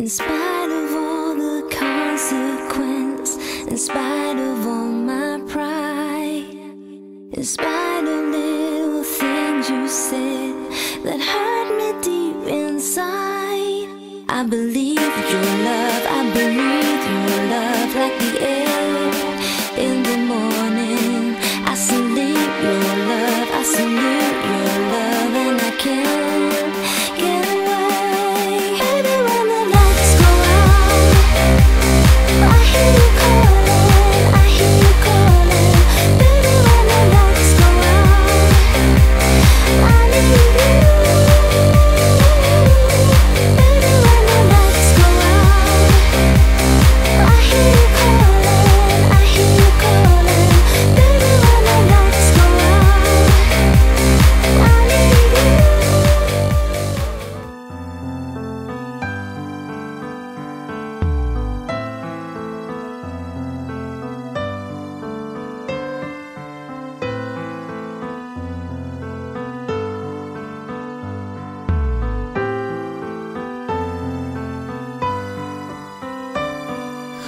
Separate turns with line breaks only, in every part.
In spite of all the consequence, in spite of all my pride, in spite of little things you said that hurt me deep inside, I believe your love, I breathe your love like the air in the morning. I salute your love, I salute your love, and I can't get away. Baby, when the lights go out, I hear you calling, I hear you calling. Baby, when the lights go out, I need you. Baby, when the lights go out, I hear you calling, I hear you calling. Baby, when the lights go out, I need you.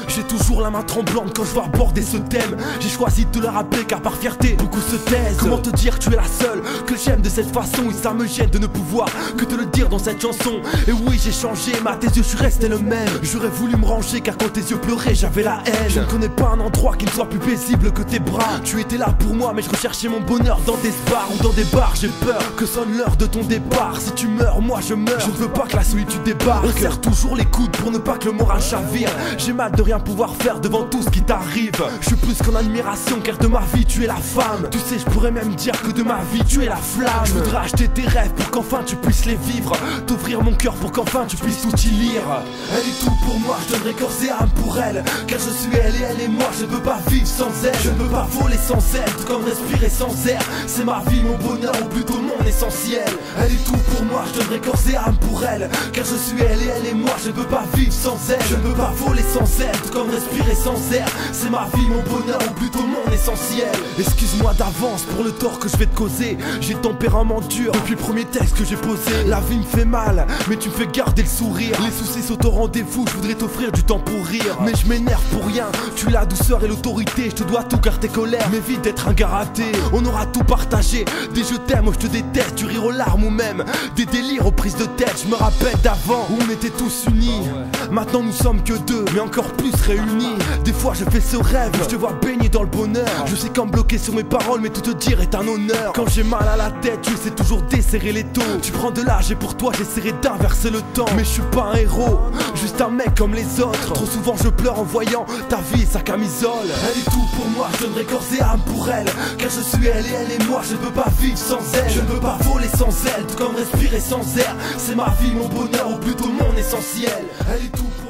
J'ai toujours la main tremblante quand je dois aborder ce thème. J'ai choisi de te le rappeler car par fierté beaucoup se taisent. Comment te dire que tu es la seule que j'aime de cette façon, et ça me gêne de ne pouvoir que te le dire dans cette chanson. Et oui, j'ai changé mais à tes yeux je suis resté le même. J'aurais voulu me ranger car quand tes yeux pleuraient j'avais la haine. Je ne connais pas un endroit qui ne soit plus paisible que tes bras. Tu étais là pour moi mais je recherchais mon bonheur dans des bars ou dans des bars. J'ai peur que sonne l'heure de ton départ. Si tu meurs, moi je meurs. Je ne veux pas que la solitude débarque. On serre toujours les coudes pour ne pas que le moral chavire. J'ai mal de rien pouvoir faire devant tout ce qui t'arrive. Je suis plus qu'en admiration car de ma vie tu es la femme. Tu sais, je pourrais même dire que de ma vie tu es la flamme. Je voudrais acheter tes rêves pour qu'enfin tu puisses les vivre, t'ouvrir mon cœur pour qu'enfin tu puisses tout y lire. Elle est tout pour moi, je donnerai corps et âme pour elle, car je suis elle et elle est moi. Je ne peux pas vivre sans elle, je ne peux pas voler sans elle, tout comme respirer sans air. C'est ma vie, mon bonheur, ou plutôt mon essentiel. Elle est tout pour moi, je donnerai corps et âme pour elle, car je suis elle et elle est moi. Je ne peux pas vivre sans elle, je ne peux pas voler sans elle, tout comme respirer sans air. C'est ma vie, mon bonheur, ou plutôt mon essentiel. Excuse-moi d'avance pour le tort que je vais te causer. J'ai le tempérament dur depuis le premier texte que j'ai posé. La vie me fait mal, mais tu me fais garder le sourire. Les soucis sont au rendez-vous, je voudrais t'offrir du temps pour rire. Mais je m'énerve pour rien, tu es la douceur et l'autorité. Je te dois tout car t'es colère m'évite d'être un gars raté. On aura tout partagé, des je t'aime, je te déteste, du rire aux larmes ou même des délires aux prises de tête. Je me rappelle d'avant où on était tous unis. Maintenant nous sommes que deux, mais encore plus réunis. Des fois je fais ce rêve, je te vois baigner dans le bonheur. Je sais quand me bloquer sur mes paroles, mais tout te dire est un honneur. Quand j'ai mal à la tête, tu sais toujours desserrer les taux. Tu prends de l'âge et pour toi j'essaierai d'inverser le temps. Mais je suis pas un héros, juste un mec comme les autres. Trop souvent je pleure en voyant ta vie et sa camisole. Elle est tout pour moi, je donnerai corps et âme pour elle, car je suis elle et elle est moi. Je ne peux pas vivre sans elle, je ne peux pas voler sans elle, tout comme respirer sans air. C'est ma vie, mon bonheur, ou plutôt mon essentiel. Elle est tout pour